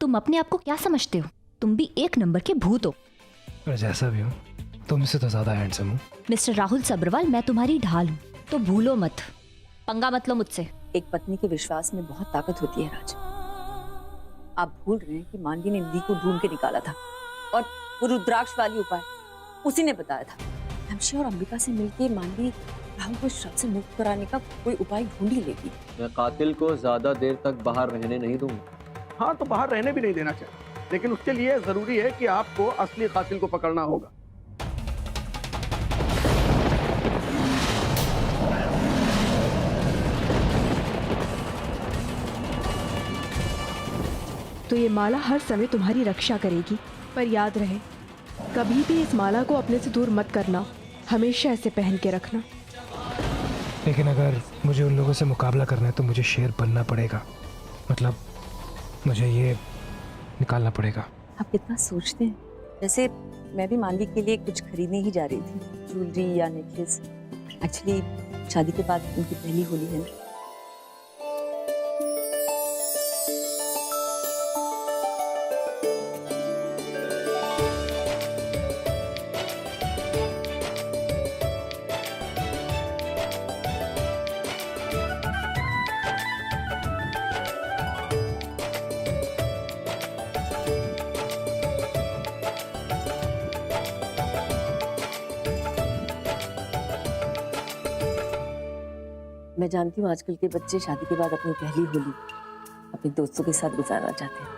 तुम अपने आप को क्या समझते हो? तुम भी एक नंबर के भूत हो। और जैसा भी हो, तुमसे तो ज्यादा हैंडसम हूँ। मिस्टर राहुल सब्रवाल, मैं तुम्हारी ढाल हूँ, तो भूलो मत, पंगा मत लो मुझसे। एक पत्नी के विश्वास में बहुत ताकत होती है राज। आप भूल रहे हैं कि मानवी ने निधि को ढूंढ के निकाला था और वो रुद्राक्ष वाली उपाय उसी ने बताया था। हमशी और अंबिका से मिलके मानवी राहुल को श्राप से मुक्त कराने का कोई उपाय ढूंढ ही लेगी। मैं कातिल को ज्यादा देर तक बाहर रहने नहीं दूंगा। हाँ, तो बाहर रहने भी नहीं देना चाहिए, लेकिन उसके लिए जरूरी है कि आपको असली कातिल को पकड़ना होगा। तो ये माला हर समय तुम्हारी रक्षा करेगी, पर याद रहे कभी भी इस माला को अपने से दूर मत करना, हमेशा ऐसे पहन के रखना। लेकिन अगर मुझे उन लोगों से मुकाबला करना है तो मुझे शेर बनना पड़ेगा, मतलब मुझे ये निकालना पड़ेगा। आप कितना सोचते हैं। वैसे मैं भी मानवी के लिए कुछ खरीदने ही जा रही थी, ज्वेलरी या नेकलेस। एक्चुअली शादी के बाद उनकी पहली होली है ना। मैं जानती हूँ आजकल के बच्चे शादी के बाद अपनी पहली होली अपने दोस्तों के साथ गुजारना चाहते हैं,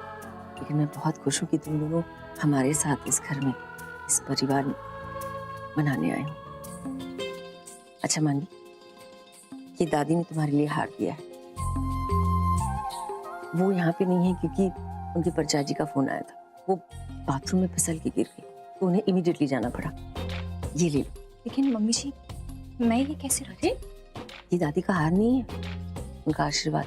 लेकिन मैं बहुत खुश हूँ कि तुम दोनों हमारे साथ इस घर में, इस परिवार में मनाने आए हो। अच्छा मानवी, ये दादी ने तुम्हारे लिए हार दिया है। वो यहाँ पे नहीं है क्योंकि उनके परचाजी का फोन आया था। वो बाथरूम में फिसल के गिर गई, तो उन्हें इमीडिएटली जाना पड़ा। ये ले लो। लेकिन मम्मी जी, मैं ये कैसे रखी? ये दादी का हार नहीं है, उनका आशीर्वाद।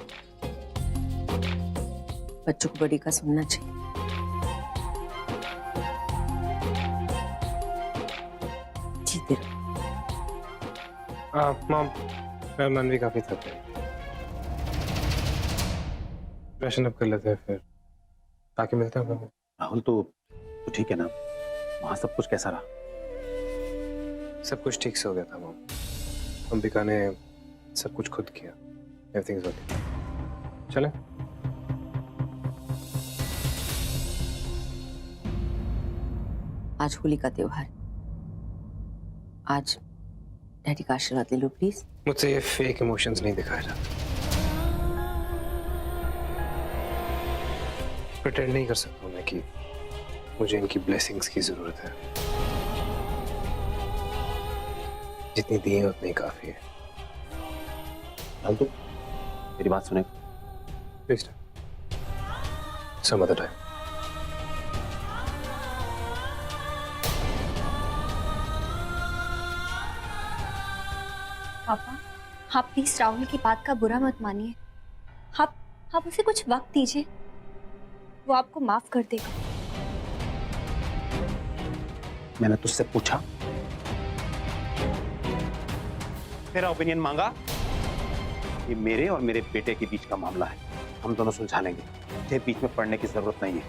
बच्चों को बड़ी का सुनना चाहिए। जीते रहो। मॉम, मैं मानवी काफी थक गई, फ्रेशन अप कर लेते हैं फिर ताकि मिलते हैं। राहुल तो ठीक है ना? वहां सब कुछ कैसा रहा? सब कुछ ठीक से हो गया था मॉम। अंबिका ने सब कुछ खुद किया। Everything is okay. चलें? आज होली का त्योहार, आज डैडी का आशीर्वाद ले लो प्लीज। मुझसे ये फेक इमोशंस नहीं दिखाए जाते। प्रिटेंड नहीं कर सकता मैं कि मुझे इनकी ब्लेसिंग्स की जरूरत है। जितनी दी है उतनी काफी है। राहुल तो मेरी बात सुने। Please some other time. पापा, आप प्लीज राहुल की बात का बुरा मत मानिए। आप उसे कुछ वक्त दीजिए, वो आपको माफ कर देगा। मैंने तुझसे पूछा, तेरा ओपिनियन मांगा। ये मेरे और मेरे बेटे के बीच का मामला है, हम दोनों सुलझा लेंगे। तुझे बीच में पड़ने की जरूरत नहीं है।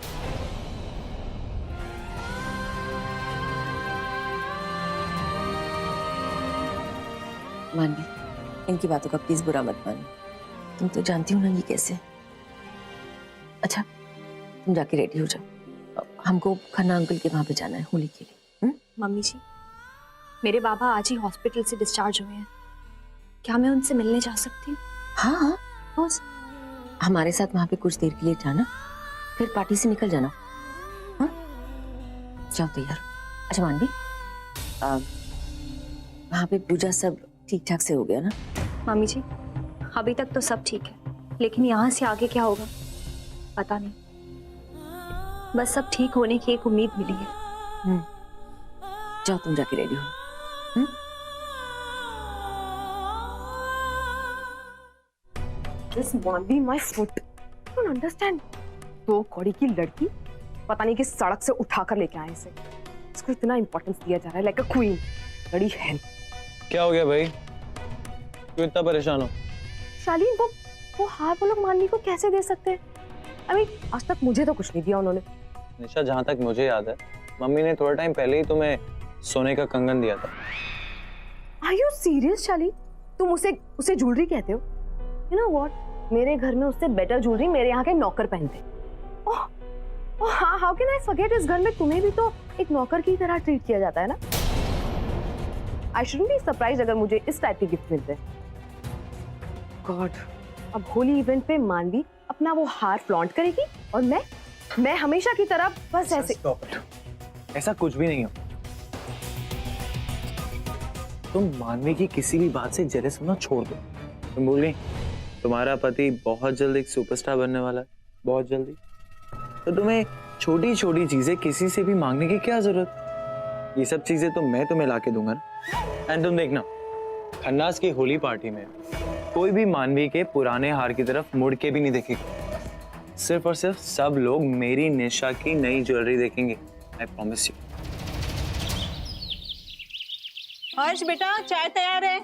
मानवी, इनकी बातों का प्लीज बुरा मत मानो। तुम तो जानती हो ना ये कैसे। अच्छा, तुम जाके रेडी हो जाओ, हमको खन्ना अंकल के वहां पे जाना है होली के लिए। मम्मी जी, मेरे बाबा आज ही हॉस्पिटल से डिस्चार्ज हुए हैं, क्या मैं उनसे मिलने जा सकती हूँ? हाँ हाँ, रोज हमारे साथ वहां पे कुछ देर के लिए जाना, फिर पार्टी से निकल जाना। हाँ, जाओ तैयार। अच्छा मानवी, वहां पे पूजा सब ठीक ठाक से हो गया ना? मम्मी जी, अभी तक तो सब ठीक है, लेकिन यहाँ से आगे क्या होगा पता नहीं। बस सब ठीक होने की एक उम्मीद मिली है। जाओ तुम जाके रेडी हो। This Manvi, my foot. I don't understand. दो कौड़ी की लड़की पता नहीं किस सड़क से उठाकर लेके आए इसे। इसको इतना इंपॉर्टेंस दिया जा रहा है, लाइक अ क्वीन। लड़ी है। क्या हो गया भाई, क्यों इतना परेशान हो? शालीन, वो हार वो लोग मानवी को कैसे दे सकते हैं? आई मीन आज तक मुझे तो कुछ नहीं दिया उन्होंने। निशा, जहाँ तक मुझे याद है, मम्मी ने थोड़ा टाइम पहले ही तुम्हें सोने का कंगन दिया था। आर यू सीरियस शाली? तुम उसे ज्वेलरी कहते हो? यू नो व्हाट, मेरे घर में उससे बेटर ज्वेलरी मेरे यहाँ के नौकर पहनते। ओह हाँ, हाउ कैन आई फॉरगेट? इस घर में तुम्हें भी तो एक नौकर की तरह ट्रीट किया जाता है ना। आई शुडंट बी सरप्राइज्ड अगर मुझे इस टाइप के गिफ्ट मिलते। गॉड, अब होली इवेंट पे मानवी अपना वो हार फ्लॉन्ट करेगी और मैं हमेशा की तरह बस ऐसे। ऐसा कुछ भी नहीं हो। तुम मानवी की किसी भी बात से जेलस होना छोड़ दो। तुम बोल रही तुम्हारा पति बहुत जल्द एक सुपरस्टार बनने वाला है, बहुत जल्दी। तो तुम्हें छोटी छोटी चीजें किसी से भी मांगने की क्या जरूरत? ये सब चीजें तो मैं तुम्हें लाके दूंगा ना। एंड तुम देखना, खन्नास की होली पार्टी में कोई भी मानवी के पुराने हार की तरफ मुड़ के भी नहीं देखेगा। सिर्फ और सिर्फ सब लोग मेरी निशा की नई ज्वेलरी देखेंगे। I promise you. हर्ष बेटा, चाय तैयार है।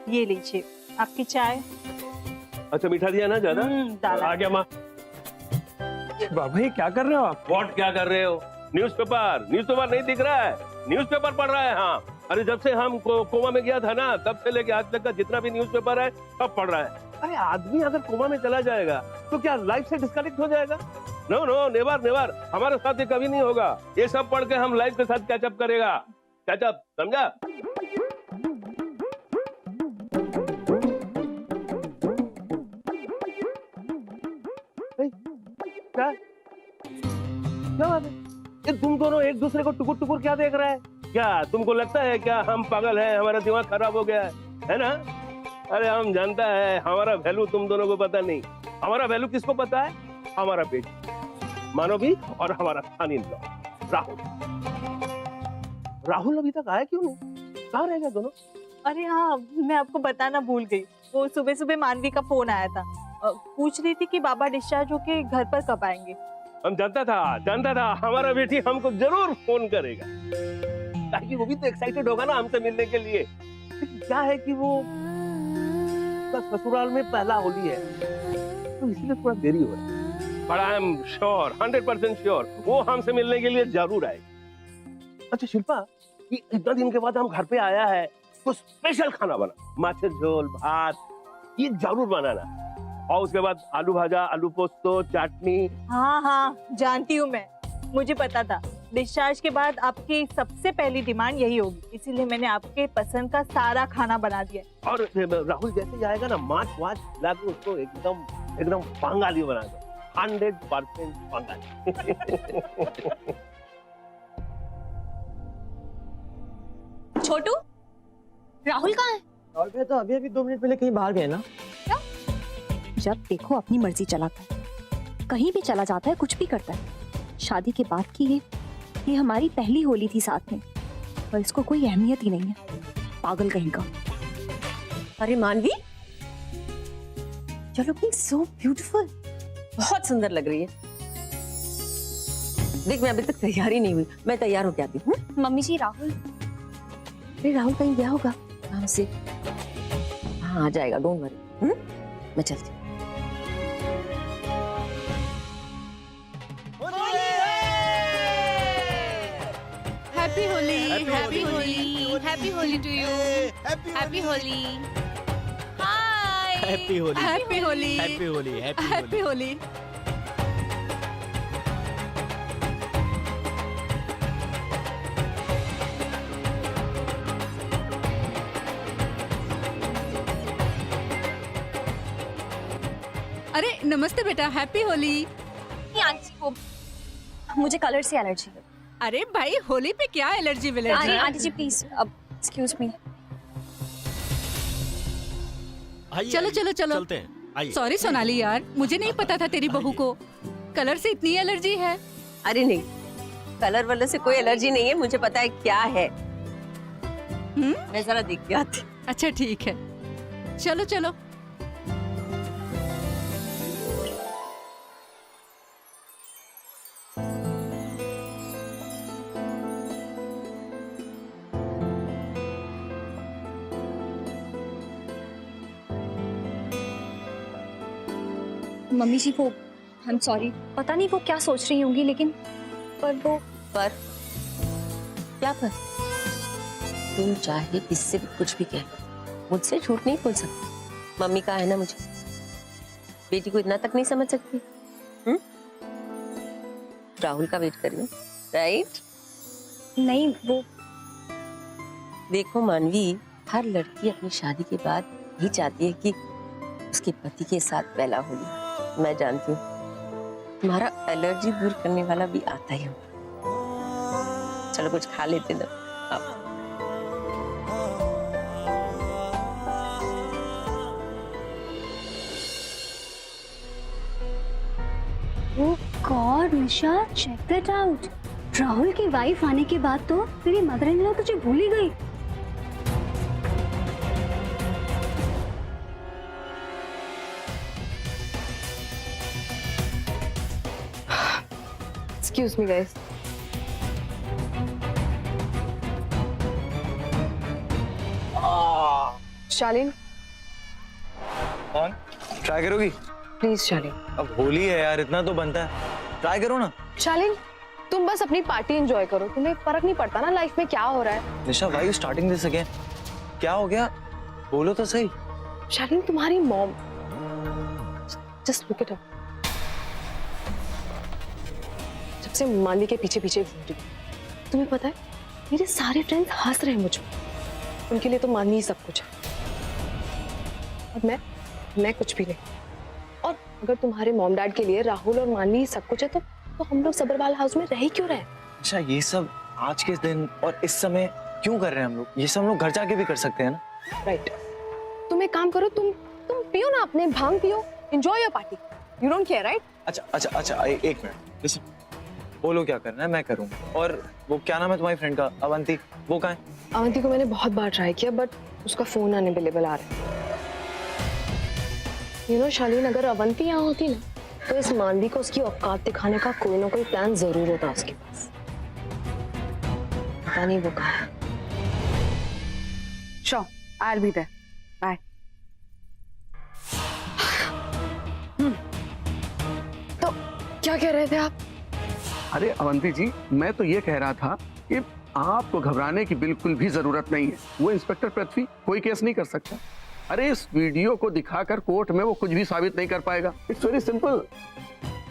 ये लीजिए आपकी चाय। अच्छा, मीठा दिया ना ज्यादा? डाला। आ गया माँ। बाबा ये क्या कर रहे हो आप? व्हाट क्या कर रहे हो? न्यूज़पेपर नहीं दिख रहा है? न्यूज़पेपर पढ़ रहा है। हाँ, अरे जब से हम कोमा में गया था ना, तब से लेके आज तक का जितना भी न्यूज़पेपर है सब पढ़ रहा है। अरे आदमी अगर कोमा में चला जाएगा तो क्या लाइफ से डिस्कनेक्ट हो जाएगा? नो नो, नेवर नेवर, हमारे साथ ये कभी नहीं होगा। ये सब पढ़ के हम लाइफ के साथ कैचअप करेगा। कैचअप, समझा? क्या बात है? ये तुम दोनों एक दूसरे को टुकुर टुकुर क्या देख रहे हैं? क्या तुमको लगता है क्या हम पागल हैं, हमारा दिमाग खराब हो गया है ना? अरे हम जानता है हमारा वैल्यू तुम दोनों को पता नहीं। हमारा वैल्यू किसको पता है? हमारा बेटी मानवी और हमारा स्थानीय राहुल। राहुल अभी तक आया क्यों नहीं? कहाँ रह गया दोनों? अरे हाँ, मैं आपको बताना भूल गई। वो सुबह सुबह मानवी का फोन आया था, पूछ रही थी कि बाबा डिस्चार्ज होके घर पर कब आएंगे। हम जानता था हमारा बेटी हमको जरूर फोन करेगा, ताकि वो भी तो एक्साइटेड होगा ना हमसे मिलने के लिए। लेकिन क्या है कि वो ससुराल में पहला होली है, तो इसलिए थोड़ा देरी हो रहा है। But I am sure, 100% sure, वो हमसे मिलने के लिए जरूर आएगी। अच्छा शिल्पा, ये इतना दिन के बाद हम घर पे आया है, तो स्पेशल खाना बना, माछे झोल, भात, ये जरूर बनाना। और उसके बाद आलू भाजा, आलू पोस्तो, चटनी। हाँ हाँ, जानती हूँ मैं, मुझे पता था डिस्चार्ज के बाद आपकी सबसे पहली डिमांड यही होगी, इसीलिए मैंने आपके पसंद का सारा खाना बना दिया। और राहुल जैसे जाएगा ना, माछ वाछ ला के उसको एकदम बंगाली बना दो, 100% बंगाली। छोटू, राहुल कहाँ है? राहुल तो अभी 2 मिनट पहले कहीं बाहर गए ना। क्या? जब देखो अपनी मर्जी चलाता है, कहीं भी चला जाता है, कुछ भी करता है। शादी के बाद की ये हमारी पहली होली थी साथ में, पर इसको कोई अहमियत ही नहीं है, पागल कहीं का। अरे मानवी, यू लुकिंग सो ब्यूटीफुल, बहुत सुंदर लग रही है। देख, मैं अभी तक तैयार ही नहीं हुई, मैं तैयार होके आती हूँ। मम्मी जी, राहुल। अरे राहुल कहीं गया होगा काम से। हाँ, आ जाएगा, डोंट वरी। मैं चलती हूँ। Happy Holi, happy Holi, happy Holi to you, happy Holi, hi, happy Holi, happy Holi, happy Holi, happy Holi. अरे नमस्ते बेटा, हैप्पी होली। आंटी को मुझे कलर से एलर्जी है। अरे भाई, होली पे क्या एलर्जी वेलर्जी? आंटी जी प्लीज, अब एक्सक्यूज मी। चलो चलो चलो, चलते हैं। सॉरी सोनाली यार, मुझे नहीं पता था तेरी बहू को कलर से इतनी एलर्जी है। अरे नहीं, कलर वालर से कोई एलर्जी नहीं है, मुझे पता है क्या है। मैं जरा देख के आती। अच्छा ठीक है, चलो चलो। मम्मी जी, वो आई एम सॉरी, पता नहीं वो क्या सोच रही होंगी, लेकिन पर क्या पर? तुम चाहे किससे भी कुछ भी कह लो, मुझसे झूठ नहीं बोल सकती। मम्मी का है ना, मुझे बेटी को इतना तक नहीं समझ सकती। राहुल का वेट करियो, राइट? नहीं वो देखो मानवी, हर लड़की अपनी शादी के बाद ही चाहती है कि उसके पति के साथ पहला होली। मैं जानती हूँ तुम्हारा एलर्जी दूर करने वाला भी आता ही होगा। चलो कुछ खा लेते ना आप। God Nisha, check that out. Rahul की वाइफ आने के बाद तो तेरी मदर इन लॉ तुझे भूल ही गई। Excuse me guys. शालीन, कौन ट्राई करोगी? प्लीज शालीन। अब होली है यार, इतना तो बनता है, ट्राई करो ना। शालीन, तुम बस अपनी पार्टी एंजॉय करो, तुम्हें फर्क नहीं पड़ता ना लाइफ में क्या हो रहा है। Nisha, why you starting this again? क्या हो गया, बोलो तो सही। शालीन, तुम्हारी mom, just look it up, जब से मानवी के पीछे पीछे घूम रही, तुम्हें पता है मेरे सारे फ्रेंड्स हंस रहे हैं मुझ पर। उनके लिए तो मानवी ही सब कुछ है, और मैं कुछ भी नहीं। और अगर तुम्हारे मॉम डैड के लिए राहुल और मानवी सब कुछ है, तो हम लोग सब्रवाल हाउस में रह ही क्यों रहे? अच्छा, ये सब आज के दिन और इस समय क्यों कर रहे हैं हम लोग? ये सब हम लोग घर जाके भी कर सकते हैं ना। राइट। तुम एक काम करो, तुम पियो ना, अपने भांग पियो, enjoy your party, you don't care, right? अच्छा, एक मिनट, लिसन, बोलो क्या करना है, मैं करूँगा। और वो क्या नाम है तुम्हारी फ्रेंड का, अवंती, वो कहाँ है? अवंती को मैंने बहुत बार ट्राई किया, बट उसका फोन अनअवेलेबल आ रहा है। यू नो शालीन, अगर अवंती यहाँ होती ना, तो इस मानवी को उसकी औकात दिखाने का कोई ना कोई प्लान जरूर होता उसके पास। पता नहीं वो कहाँ है। Sure, I'll be there. Bye. तो क्या कह रहे थे आप? अरे अवंती जी, मैं तो ये कह रहा था कि आपको घबराने की बिल्कुल भी जरूरत नहीं है। वो इंस्पेक्टर पृथ्वी कोई केस नहीं कर सकता। अरे इस वीडियो को दिखाकर कोर्ट में वो कुछ भी साबित नहीं कर पाएगा। It's very simple.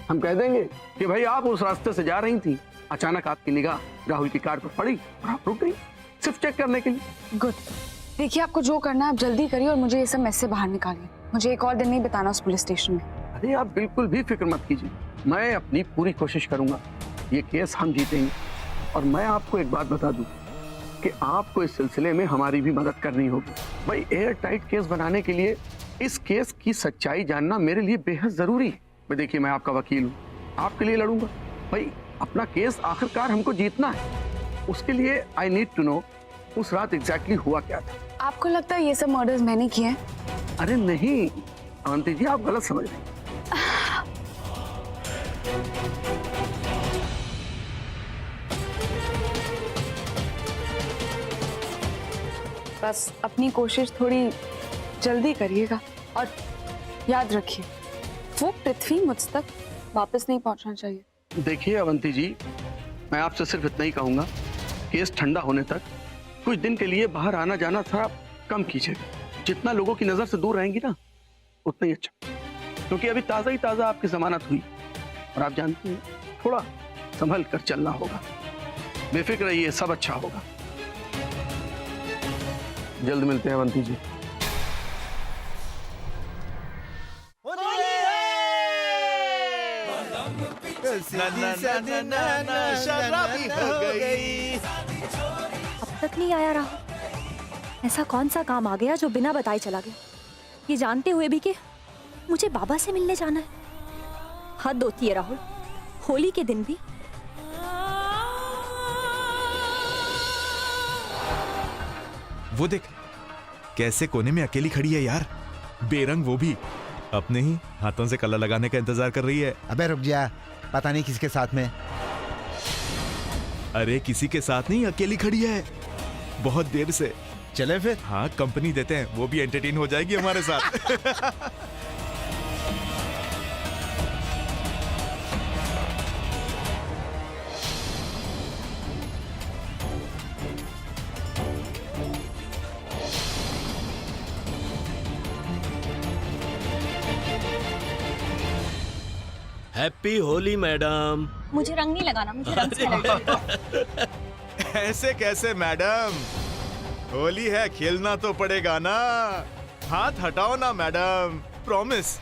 हम कह देंगे कि भाई आप उस रास्ते से जा रही थी, अचानक आपकी निगाह राहुल की कार पर पड़ी और आप रुक गई सिर्फ चेक करने के लिए। गुड। देखिए, आपको जो करना है आप जल्दी करिए और मुझे ये सब मैस से बाहर निकालिए। मुझे एक और दिन नहीं बिताना उस पुलिस स्टेशन में। अरे आप बिल्कुल भी फिक्र मत कीजिए, मैं अपनी पूरी कोशिश करूंगा, ये केस हम जीतेंगे। और मैं आपको एक बात बता दूं कि आपको इस सिलसिले में हमारी भी मदद करनी होगी। भाई, एयर टाइट केस बनाने के लिए इस केस की सच्चाई जानना मेरे लिए बेहद जरूरी है। भाई देखिए, मैं आपका वकील हूँ, आपके लिए लड़ूंगा। भाई अपना केस आखिरकार हमको जीतना है, उसके लिए आई नीड टू नो उस रात एग्जैक्टली हुआ क्या था। आपको लगता है ये सब मर्डर्स मैंने किए हैं? अरे नहीं अवंती जी, आप गलत समझ रहे हैं। बस अपनी कोशिश थोड़ी जल्दी करिएगा और याद रखिए, वो पृथ्वी मुझ तक वापस नहीं पहुंचना चाहिए। देखिए अवंती जी, मैं आपसे सिर्फ इतना ही कहूंगा, केस ठंडा होने तक कुछ दिन के लिए बाहर आना जाना थोड़ा कम कीजिएगा। जितना लोगों की नजर से दूर रहेंगी ना, उतना ही अच्छा, क्योंकि अभी ताजा ही ताजा आपकी जमानत हुई और आप जानते हैं थोड़ा संभल कर चलना होगा। बेफिक्र रहिए, सब अच्छा होगा। जल्द मिलते हैं अवंती जी। अब तक नहीं आया राहुल। ऐसा कौन सा काम आ गया जो बिना बताए चला गया, ये जानते हुए भी कि मुझे बाबा से मिलने जाना है। हद होती है राहुल, होली के दिन भी। वो देख कैसे कोने में अकेली खड़ी है यार, बेरंग, वो भी अपने ही हाथों से कलर लगाने का इंतजार कर रही है। अबे रुक जा, पता नहीं किसके साथ में। अरे किसी के साथ नहीं, अकेली खड़ी है बहुत देर से। चले फिर? हाँ, कंपनी देते हैं, वो भी एंटरटेन हो जाएगी हमारे साथ। Happy Holi madam. मुझे रंग नहीं लगाना, मुझे रंग से एलर्जी है। ऐसे कैसे मैडम, होली है, खेलना तो पड़ेगा ना। हाथ हटाओ ना मैडम, प्रॉमिस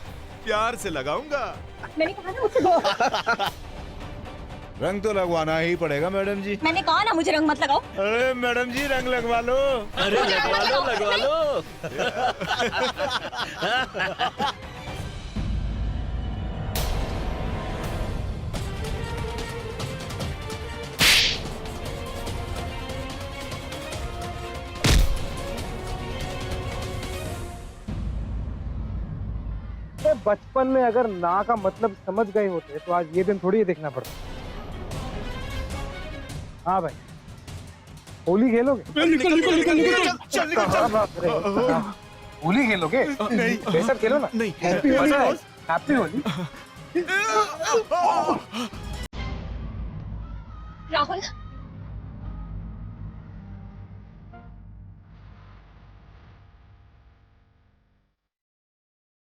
प्यार से लगाऊंगा। मैंने कहा ना मुझसे दो। रंग तो लगवाना ही पड़ेगा मैडम जी। मैंने कहा ना मुझे रंग मत लगाओ। अरे मैडम जी रंग लगवा लो। अरे लगवा लो। बचपन में अगर ना का मतलब समझ गए होते तो आज ये दिन थोड़ी देखना पड़ता। हाँ भाई, होली खेलोगे? होली खेलोगे? नहीं, बेशक खेलो ना। नहीं, हैप्पी होली, हैप्पी होली। राहुल,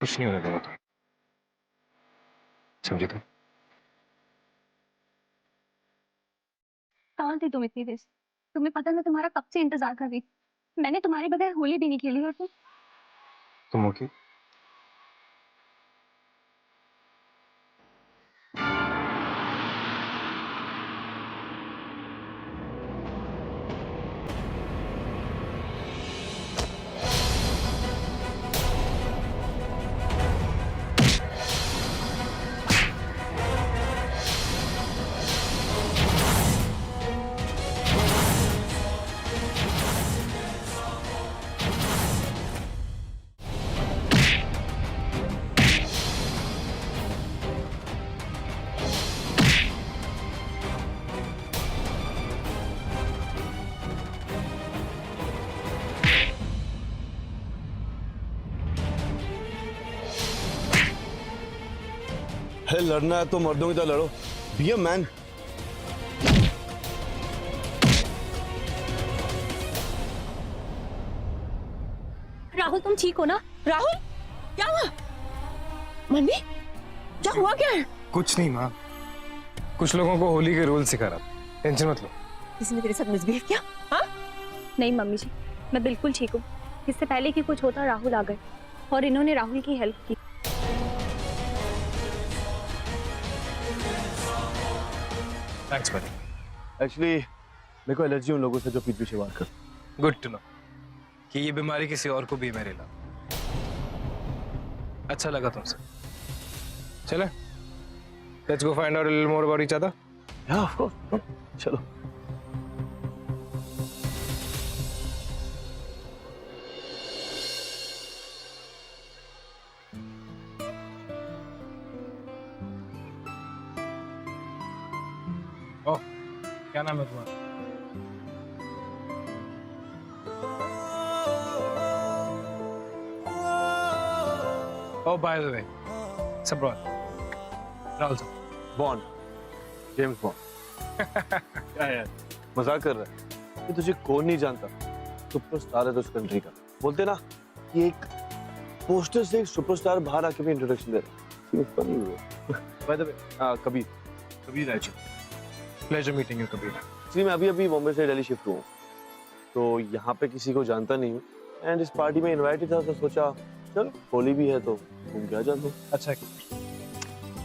कुछ नहीं होने दूंगा तुम, समझे तुम? कहाँ थी तुम इतनी देर से? तुम्हें पता है मैं तुम्हारा कब से इंतजार कर रही थी। मैंने तुम्हारे बगैर होली भी नहीं खेली और तुम ओके? अरे लड़ना है तो मर्दों की तरह लड़ो। Be a man. राहुल तुम ठीक हो ना? राहुल, क्या हुआ? मन्नी, क्या हुआ क्या है? कुछ नहीं माँ, कुछ लोगों को होली के रूल सिखा रहा था, टेंशन मत लो। किसी ने तेरे साथ मिसबिहेव किया? हाँ? नहीं मम्मी जी, मैं बिल्कुल ठीक हूँ। इससे पहले कि कुछ होता राहुल आ गए और इन्होंने राहुल की हेल्प की। Thanks buddy। एक्चुअली मेरे को एलर्जी उन लोगों से जो पीठ पीछे वार कर। गुड टू नो कि ये बीमारी किसी और को भी मेरे ला। अच्छा लगा तुमसे। चले, let's go find out a little more about each other. या ऑफ कोर्स, चलो। ओह, क्या नाम है तुम्हारा? Oh, by the way, Sabron, Rahul sir, bond, James bond. क्या यार, मजाक कर रहा है? ये तुझे कौन नहीं जानता? सुपरस्टार है तो उस कंट्री का। बोलते ना कि एक पोस्टर से एक सुपरस्टार बाहर आके भी इंट्रोडक्शन दे रहा है। फनी हुआ। By the way, Kabir Raju. Pleasure meeting you Kabir. जी मैं अभी बॉम्बे से दिल्ली शिफ्ट हुआ, तो यहाँ पे किसी को जानता नहीं हूँ एंड इस पार्टी में इनवाइटेड था तो सोचा चलो होली भी है तो घूम के आ जाता हूँ। अच्छा,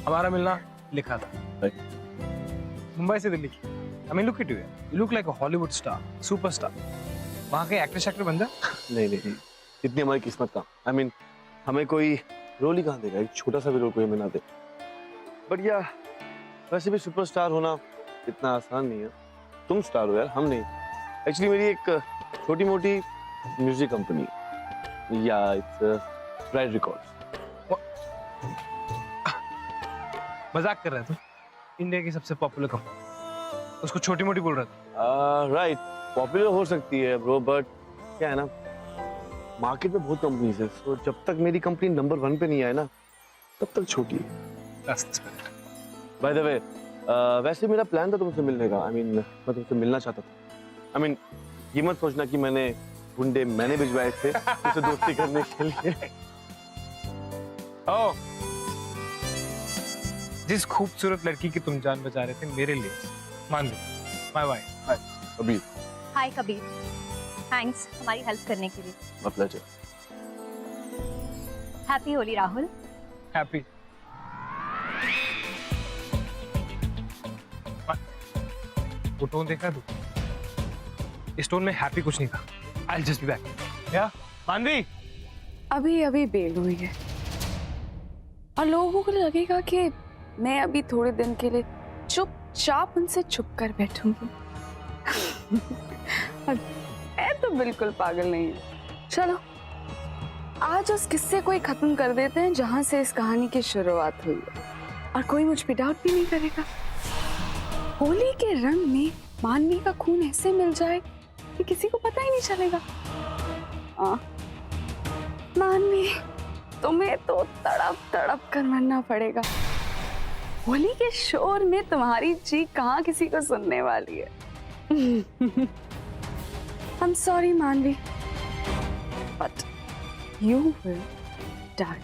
हमारा मिलना लिखा था मुंबई से Delhi. I mean, look at you. You look like a Hollywood star, superstar. वहाँ के एक्टर बन जा। नहीं, इतनी हमारी किस्मत का। I mean, हमें कोई रोल ही कहाँ देगा, एक छोटा सा भी रोल कोई हमें ना दे। बट या वैसे भी सुपरस्टार होना इतना आसान नहीं है। तुम स्टार हो यार, हम नहीं। एक्चुअली मेरी एक छोटी मोटी म्यूजिक कंपनी, या इट्स प्राइड रिकॉर्ड्स। मजाक कर रहा है तू? इंडिया की सबसे पॉपुलर कंपनी, उसको छोटी मोटी बोल रहा था? राइट, पॉपुलर हो सकती है ब्रो, बट क्या है ना, मार्केट में बहुत कंपनीज है, तो जब तक मेरी कंपनी नंबर 1 पे नहीं आए ना तब तक छोटी है। बाय द वे, वैसे मेरा प्लान था तुमसे मिलने का। I mean, मैं तुमसे मिलना चाहता था। I mean, ये मत सोचना कि मैंने गुंडे मैंने भिजवाए थे तुझसे दोस्ती करने के लिए। ओह, जिस खूबसूरत लड़की की तुम जान बचा रहे थे मेरे लिए, मानवी, my wife. Kabir. Hi Kabir, thanks हमारी हेल्प करने के लिए। My pleasure. Happy Holi Rahul. Happy. वो टोन देखा तू? इस टोन में हैप्पी कुछ नहीं था। I'll just be back. क्या? मानवी? अभी अभी बेल हुई है और लोगों को लगेगा कि मैं अभी थोड़े दिन के लिए चुपचाप उनसे छुप कर बैठूंगी। मैं तो बिल्कुल पागल नहीं हूँ। चलो आज उस किस्से को ही खत्म कर देते हैं जहां से इस कहानी की शुरुआत हुई है, और कोई मुझ पे डाउट भी नहीं करेगा। होली के रंग में मानवी का खून ऐसे मिल जाए कि किसी को पता ही नहीं चलेगा। मानवी, तुम्हें तो तड़प तड़प कर मरना पड़ेगा। होली के शोर में तुम्हारी चीख कहाँ किसी को सुनने वाली है। I'm sorry, मानवी, but you will die.